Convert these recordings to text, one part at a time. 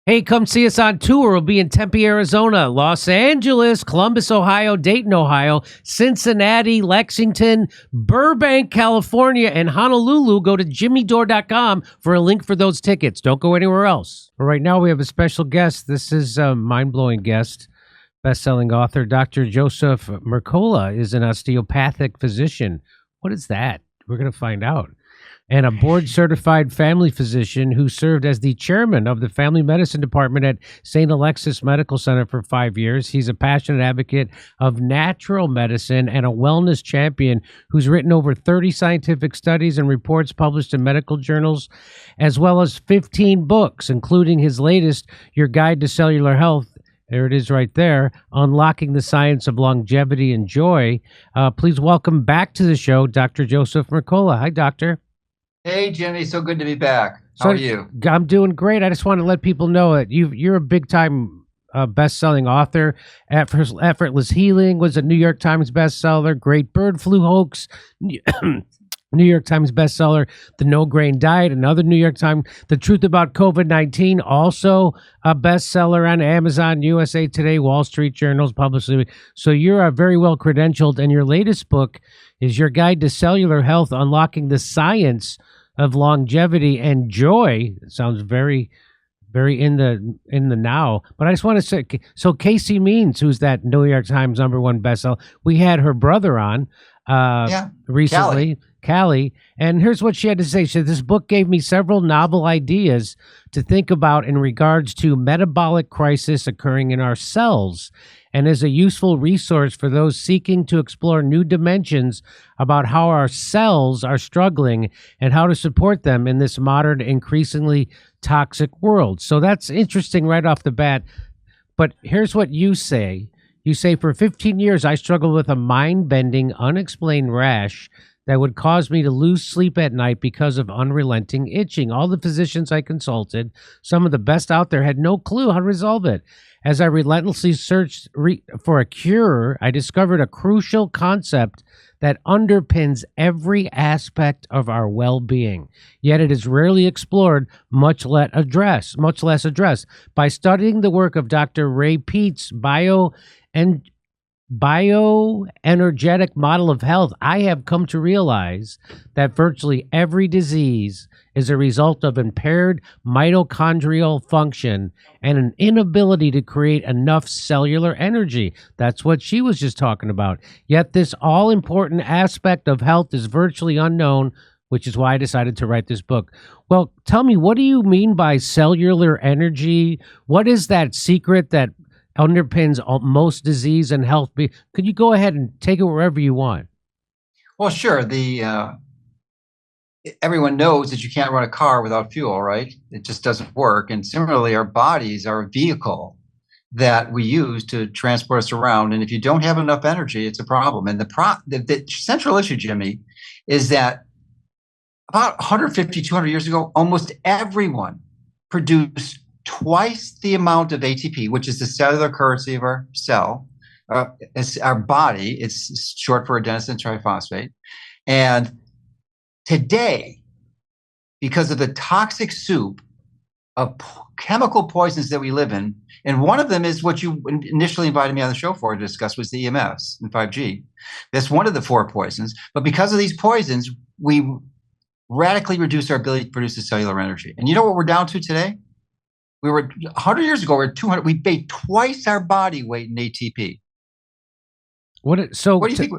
Hey, come see us on tour. We'll be in Tempe, Arizona, Los Angeles, Columbus, Ohio, Dayton, Ohio, Cincinnati, Lexington, Burbank, California, and Honolulu. Go to jimmydore.com for a link for those tickets. Don't go anywhere else. Right now, we have a special guest. This is a mind-blowing guest. Best-selling author Dr. Joseph Mercola is an osteopathic physician. What is that? We're going to find out. And a board-certified family physician who served as the chairman of the family medicine department at St. Alexis Medical Center for 5 years. He's a passionate advocate of natural medicine and a wellness champion who's written over 30 scientific studies and reports published in medical journals, as well as 15 books, including his latest, Your Guide to Cellular Health. There it is right there, Unlocking the Science of Longevity and Joy. Please welcome back to the show, Dr. Joseph Mercola. Hi, doctor. Hey, Jimmy, so good to be back. How are you? I'm doing great. I just want to let people know that you're a big-time best-selling author. Effortless Healing was a New York Times bestseller. Great Bird Flu Hoax, New York Times bestseller. The No Grain Diet, another New York Times. The Truth About COVID-19, also a bestseller on Amazon, USA Today, Wall Street Journals, published. So you're very well credentialed, and your latest book is Your Guide to Cellular Health, Unlocking the Science of Longevity and Joy. It sounds very, very in the now. But I just want to say, so Casey Means, who's that New York Times #1 bestseller, we had her brother on recently, Callie, and here's what she had to say. She said, this book gave me several novel ideas to think about in regards to metabolic crisis occurring in our cells, and is a useful resource for those seeking to explore new dimensions about how our cells are struggling and how to support them in this modern, increasingly toxic world. So that's interesting right off the bat. But here's what you say. You say, for 15 years, I struggled with a mind-bending, unexplained rash that would cause me to lose sleep at night because of unrelenting itching. All the physicians I consulted, some of the best out there, had no clue how to resolve it. As I relentlessly searched for a cure, I discovered a crucial concept that underpins every aspect of our well-being. Yet it is rarely explored, much less addressed. By studying the work of Dr. Ray Peat's bioenergetic model of health, I have come to realize that virtually every disease is a result of impaired mitochondrial function and an inability to create enough cellular energy. That's what she was just talking about. Yet this all-important aspect of health is virtually unknown, which is why I decided to write this book. Well, tell me, what do you mean by cellular energy? What is that secret that underpins most disease and health? Could you go ahead and take it wherever you want? Well, sure. Everyone knows that you can't run a car without fuel, right? It just doesn't work. And similarly, our bodies are a vehicle that we use to transport us around. And if you don't have enough energy, it's a problem. And the central issue, Jimmy, is that about 150, 200 years ago, almost everyone produced twice the amount of ATP, which is the cellular currency of our cell, our body. It's short for adenosine triphosphate. And today, because of the toxic soup of chemical poisons that we live in, and one of them is what you initially invited me on the show for to discuss, was the EMFs and 5G. That's one of the 4 poisons. But because of these poisons, we radically reduce our ability to produce the cellular energy. And you know what we're down to today? We were 100 years ago. We were 200. We made twice our body weight in ATP. What do you think?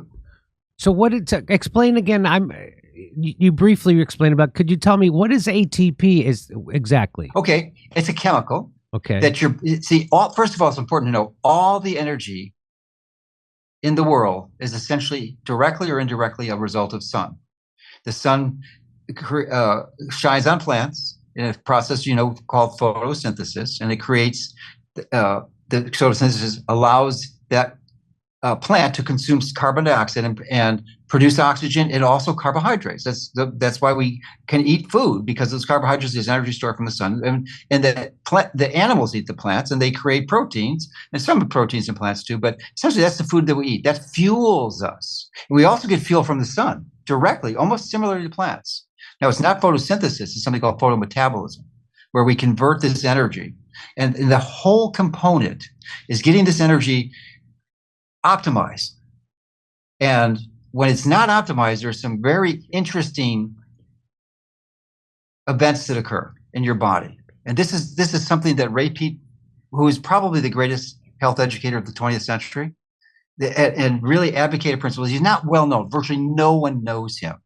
So explain again? You briefly explained about. Could you tell me what is ATP is exactly? Okay, it's a chemical. Okay. That first of all, it's important to know all the energy in the world is essentially directly or indirectly a result of sun. The sun shines on plants in a process, called photosynthesis, and it creates the photosynthesis allows that plant to consume carbon dioxide and produce oxygen and also carbohydrates. That's why we can eat food, because those carbohydrates is energy stored from the sun, and the animals eat the plants and they create proteins, and some proteins in plants too. But essentially, that's the food that we eat that fuels us. And we also get fuel from the sun directly, almost similar to plants. Now, it's not photosynthesis, it's something called photometabolism, where we convert this energy And the whole component is getting this energy optimized. And when it's not optimized, there's some very interesting events that occur in your body. And this is something that Ray Peat, who is probably the greatest health educator of the 20th century, and really advocated principles. He's not well known. Virtually no one knows him.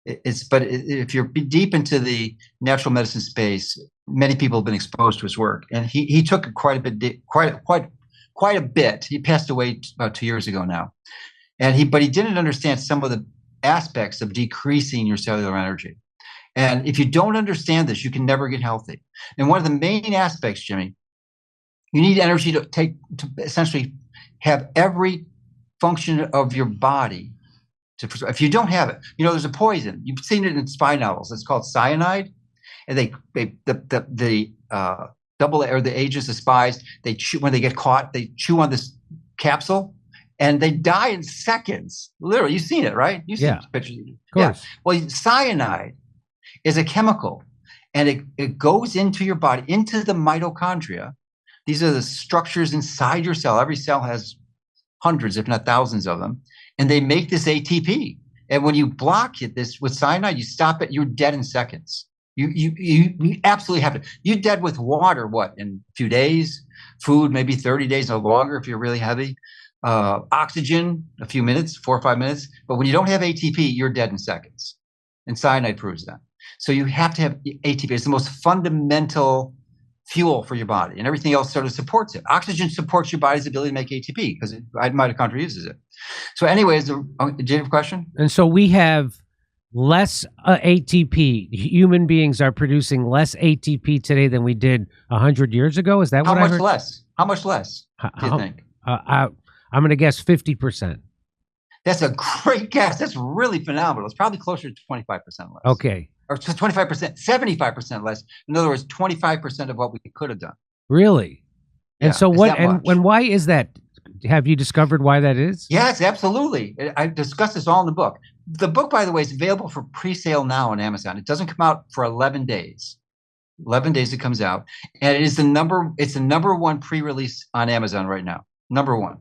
But if you're deep into the natural medicine space, many people have been exposed to his work, and he took quite a bit. He passed away about 2 years ago now, but he didn't understand some of the aspects of decreasing your cellular energy. And if you don't understand this, you can never get healthy. And one of the main aspects, Jimmy, you need energy to essentially have every function of your body. If you don't have it, there's a poison. You've seen it in spy novels. It's called cyanide, and the agents, the spies, when they get caught, they chew on this capsule, and they die in seconds. Literally, you've seen it, right? You've seen pictures. Of course. Yeah. Well, cyanide is a chemical, and it goes into your body, into the mitochondria. These are the structures inside your cell. Every cell has hundreds, if not thousands of them. And they make this ATP. And when you block it with cyanide, you stop it, you're dead in seconds. You absolutely have to. You're dead with water, in a few days? Food, maybe 30 days or longer if you're really heavy. Oxygen, a few minutes, 4 or 5 minutes. But when you don't have ATP, you're dead in seconds. And cyanide proves that. So you have to have ATP. It's the most fundamental fuel for your body, and everything else sort of supports it. Oxygen supports your body's ability to make ATP because mitochondria uses it. So anyways, do you have a question? And so we have less ATP. Human beings are producing less ATP today than we did 100 years ago. Is that what I heard? How much less do you think? I'm going to guess 50%. That's a great guess. That's really phenomenal. It's probably closer to 25% less. Okay. Or 25%, 75% less. In other words, 25% of what we could have done. Really? Yeah, and so what? And why is that? Have you discovered why that is? Yes, absolutely. I discussed this all in the book. The book, by the way, is available for pre-sale now on Amazon. It doesn't come out for 11 days. 11 days it comes out, and it's the number one pre-release on Amazon right now. Number one.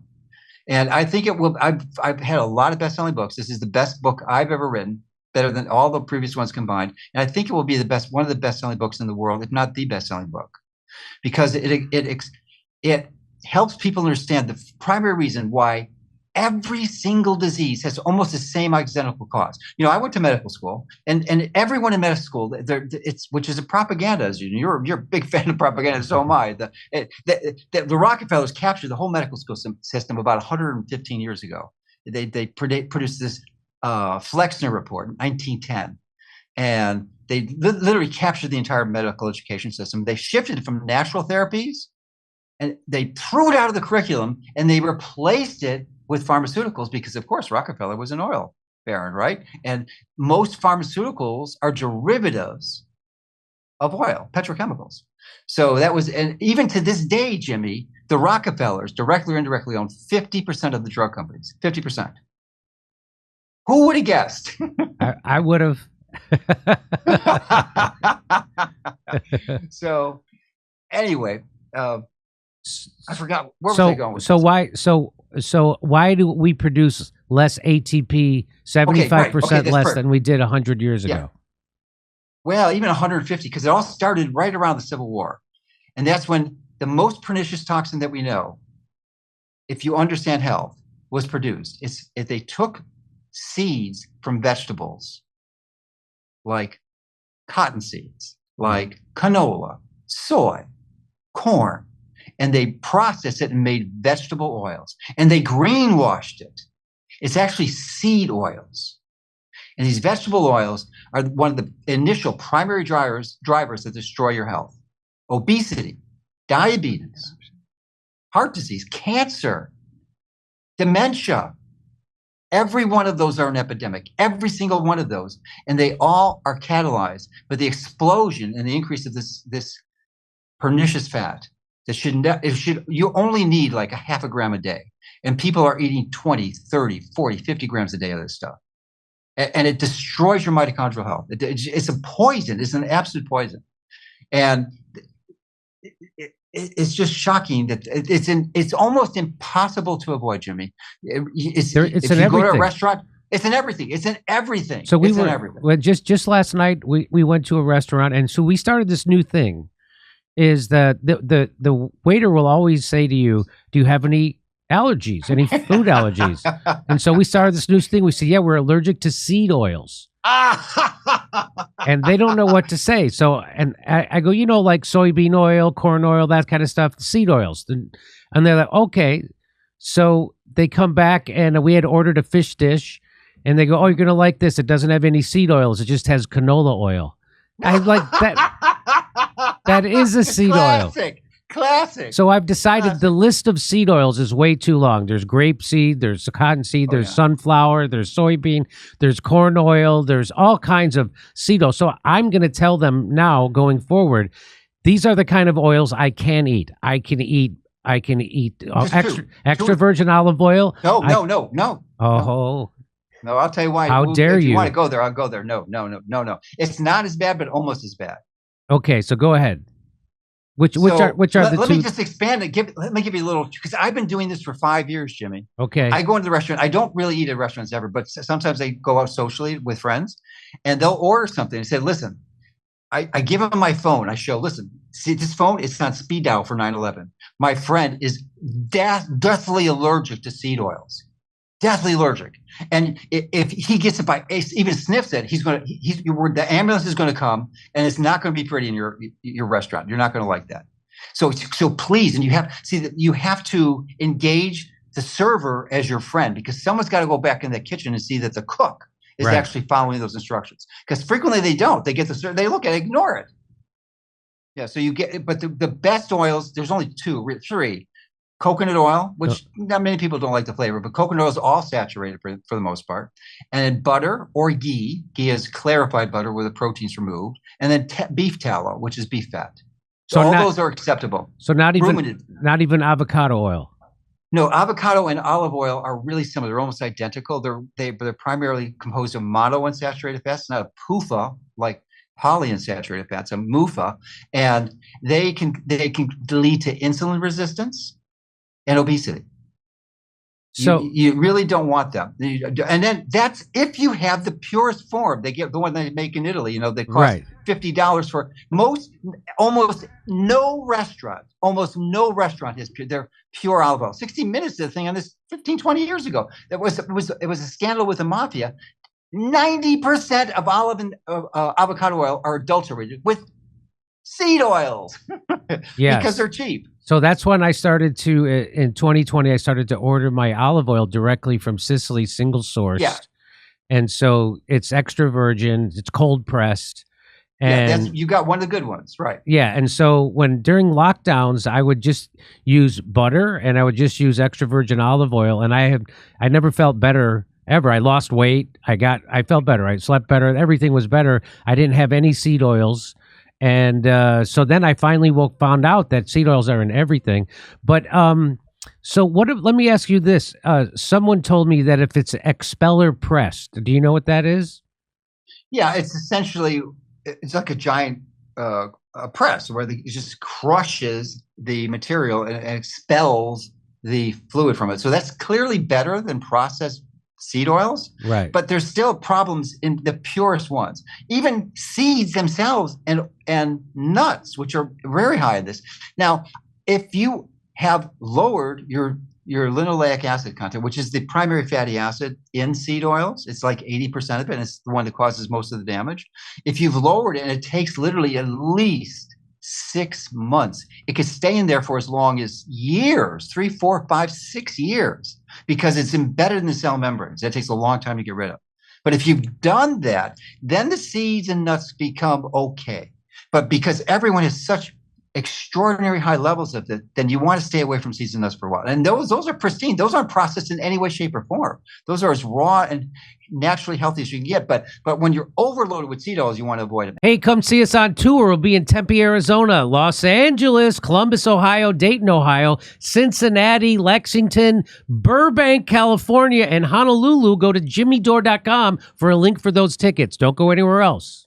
And I think it will. I've had a lot of best-selling books. This is the best book I've ever written, better than all the previous ones combined. And I think it will be one of the best-selling books in the world, if not the best-selling book, because it helps people understand the primary reason why every single disease has almost the same identical cause. I went to medical school, and everyone in medical school, which is a propaganda, as you're a big fan of propaganda, so am I. The Rockefellers captured the whole medical school system about 115 years ago. They produced this Flexner report in 1910, and they literally captured the entire medical education system. They shifted from natural therapies, and they threw it out of the curriculum, and they replaced it with pharmaceuticals because, of course, Rockefeller was an oil baron, right? And most pharmaceuticals are derivatives of oil, petrochemicals. So that was, and even to this day, Jimmy, the Rockefellers, directly or indirectly, own 50% of the drug companies. 50%. Who would have guessed? I would have. So, anyway, I forgot where was I going with this? So why do we produce less ATP, 75% less than we did 100 years ago? Well, even 150, because it all started right around the Civil War. And that's when the most pernicious toxin that we know, if you understand health, was produced. It's if they took seeds from vegetables like cotton seeds, like canola, soy, corn, and they processed it and made vegetable oils, and they greenwashed it. It's actually seed oils. And these vegetable oils are one of the initial primary drivers that destroy your health. Obesity, diabetes, heart disease, cancer, dementia. Every one of those are an epidemic, every single one of those. And they all are catalyzed by the explosion and the increase of this pernicious fat. You only need like a half a gram a day. And people are eating 20, 30, 40, 50 grams a day of this stuff. And it destroys your mitochondrial health. It's a poison. It's an absolute poison. And it's just shocking that it's almost impossible to avoid, Jimmy. It's if in you everything. go to a restaurant, it's in everything. It's in everything. So we it's were in everything. well, just last night we went to a restaurant, and so we started this new thing. Is that the waiter will always say to you, "Do you have any allergies? Any food allergies?" And so we started this new thing. We said, "Yeah, we're allergic to seed oils." And they don't know what to say. So, and I go, like soybean oil, corn oil, that kind of stuff, the seed oils. And they're like, okay. So they come back, and we had ordered a fish dish, and they go, oh, you're going to like this. It doesn't have any seed oils. It just has canola oil. I like that. That is a seed oil. Classic. So I've decided the list of seed oils is way too long. There's grapeseed, there's cottonseed, there's sunflower, there's soybean, there's corn oil, there's all kinds of seed oils. So I'm going to tell them now going forward, these are the kind of oils I can eat. I can eat extra virgin olive oil. No. Oh. No, I'll tell you why. How dare if you? You want to go there, I'll go there. No. It's not as bad, but almost as bad. Okay, so go ahead. Which are the two? Let me just expand it. Let me give you a little, because I've been doing this for 5 years, Jimmy. Okay. I go into the restaurant. I don't really eat at restaurants ever, but sometimes I go out socially with friends, and they'll order something and say, listen, I give them my phone. I show, listen, see this phone? It's on speed dial for 911. My friend is deathly allergic to seed oils. Deathly allergic. And if he gets it even sniffs it, the ambulance is going to come, and it's not going to be pretty in your restaurant. You're not going to like that. So please, and you have to engage the server as your friend, because someone's got to go back in the kitchen and see that the cook is actually following those instructions. Because frequently they don't. They get they look at it, ignore it. Yeah. So you get, but the best oils, there's only three. Coconut oil, which not many people don't like the flavor, but coconut oil is all saturated for the most part. And then butter or ghee. Ghee is clarified butter where the protein's removed. And then beef tallow, which is beef fat. So all those are acceptable. So not even avocado oil. No, avocado and olive oil are really similar. They're almost identical. They're primarily composed of monounsaturated fats, not a PUFA like polyunsaturated fats, a MUFA, and they can lead to insulin resistance and obesity. So you really don't want them. And then that's if you have the purest form. They get the one they make in Italy. They cost $50 for almost no restaurant has their pure olive oil. 60 Minutes did a thing on this 15, 20 years ago. It was a scandal with the mafia. 90% of olive and avocado oil are adulterated with seed oils. Because they're cheap. So that's when I started to, in 2020, I started to order my olive oil directly from Sicily, single sourced. Yeah. And so it's extra virgin, it's cold pressed. And you got one of the good ones, right? Yeah. And so during lockdowns, I would just use butter and I would just use extra virgin olive oil. And I never felt better ever. I lost weight. I felt better. I slept better. Everything was better. I didn't have any seed oils. And so then I finally found out that seed oils are in everything. But so let me ask you this. Someone told me that if it's expeller pressed, do you know what that is? Yeah, it's essentially, it's like a giant press where it just crushes the material and expels the fluid from it. So that's clearly better than processed seed oils, right? But there's still problems in the purest ones. Even seeds themselves and nuts, which are very high in this. Now, if you have lowered your linoleic acid content, which is the primary fatty acid in seed oils, it's like 80% of it, and it's the one that causes most of the damage. If you've lowered it, and it takes literally at least 6 months. It could stay in there for as long as years, 3, 4, 5, 6 years, because it's embedded in the cell membranes. That takes a long time to get rid of. But if you've done that, then the seeds and nuts become okay. But because everyone has such extraordinary high levels of it, then you want to stay away from seeds and nuts for a while. And those are pristine. Those aren't processed in any way, shape, or form. Those are as raw and naturally healthy as you can get. But when you're overloaded with seed oils, you want to avoid it. Hey, come see us on tour. We'll be in Tempe, Arizona, Los Angeles, Columbus, Ohio, Dayton, Ohio, Cincinnati, Lexington, Burbank, California, and Honolulu. Go to jimmydore.com for a link for those tickets. Don't go anywhere else.